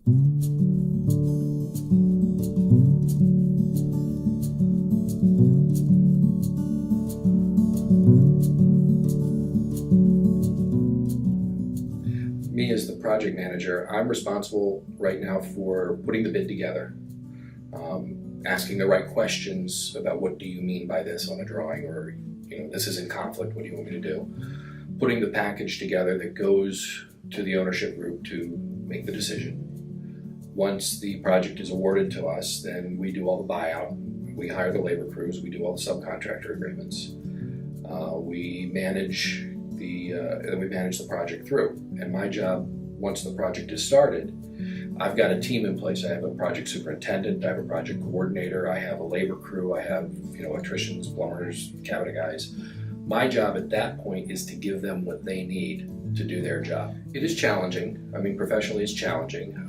Me as the project manager, I'm responsible right now for putting the bid together, asking the right questions about what do you mean by this on a drawing, or this is in conflict, what do you want me to do? Putting the package together that goes to the ownership group to make the decision. Once the project is awarded to us, then we do all the buyout. We hire the labor crews, we do all the subcontractor agreements. We manage the project through. And my job, once the project is started, I've got a team in place. I have a project superintendent, I have a project coordinator, I have a labor crew, I have electricians, plumbers, cabinet guys. My job at that point is to give them what they need to do their job. It is challenging. I mean, professionally it's challenging.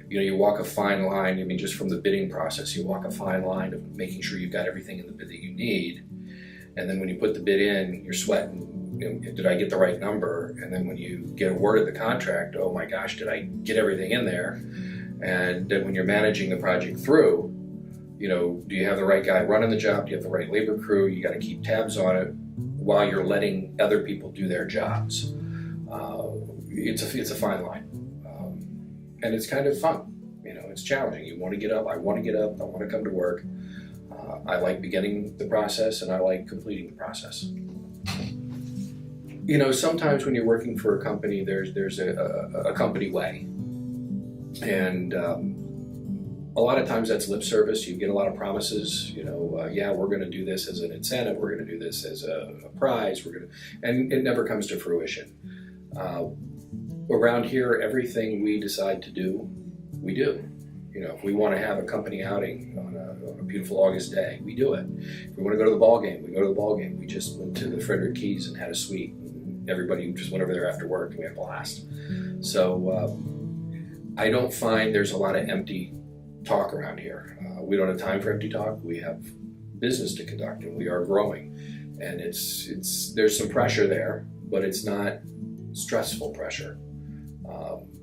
You walk a fine line. I mean, just from the bidding process, you walk a fine line of making sure you've got everything in the bid that you need. And then when you put the bid in, you're sweating. Did I get the right number? And then when you get awarded the contract, oh my gosh, did I get everything in there? And then when you're managing the project through, do you have the right guy running the job? Do you have the right labor crew? You got to keep tabs on it while you're letting other people do their jobs. It's a fine line. And it's kind of fun. It's challenging. You want to get up. I want to get up. I want to come to work. I like beginning the process, and I like completing the process. Sometimes when you're working for a company, there's a company way. And a lot of times that's lip service. You get a lot of promises, yeah, we're going to do this as an incentive. We're going to do this as a prize. And it never comes to fruition. Around here, everything we decide to do, we do. If we want to have a company outing on a beautiful August day, we do it. If we want to go to the ball game, we go to the ball game. We just went to the Frederick Keys and had a suite. Everybody just went over there after work and we had a blast. So I don't find there's a lot of empty talk around here. We don't have time for empty talk. We have business to conduct, and we are growing. And there's some pressure there, but it's not stressful pressure.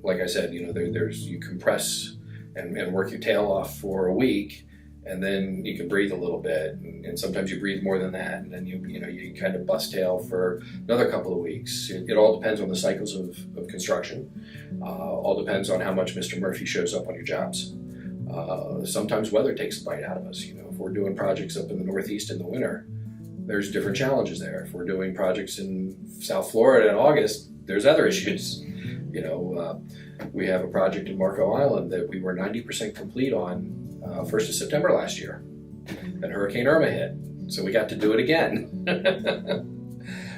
Like I said, you compress and work your tail off for a week, and then you can breathe a little bit, and sometimes you breathe more than that, and then you kind of bust tail for another couple of weeks. It all depends on the cycles of construction. All depends on how much Mr. Murphy shows up on your jobs. Sometimes weather takes a bite out of us. If we're doing projects up in the Northeast in the winter, there's different challenges there. If we're doing projects in South Florida in August, there's other issues. We have a project in Marco Island that we were 90% complete on 1st of September last year, and Hurricane Irma hit, so we got to do it again.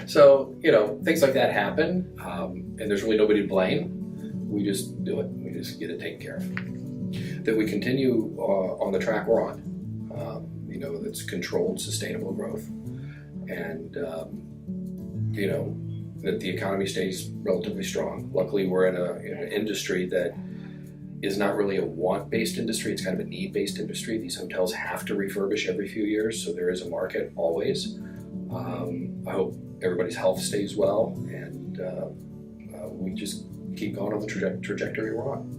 So, things like that happen, and there's really nobody to blame. We just do it. We just get it taken care of. That we continue on the track we're on. That's controlled, sustainable growth, and that the economy stays relatively strong. Luckily, we're in an industry that is not really a want-based industry. It's kind of a need-based industry. These hotels have to refurbish every few years, so there is a market always. I hope everybody's health stays well, and we just keep going on the trajectory we're on.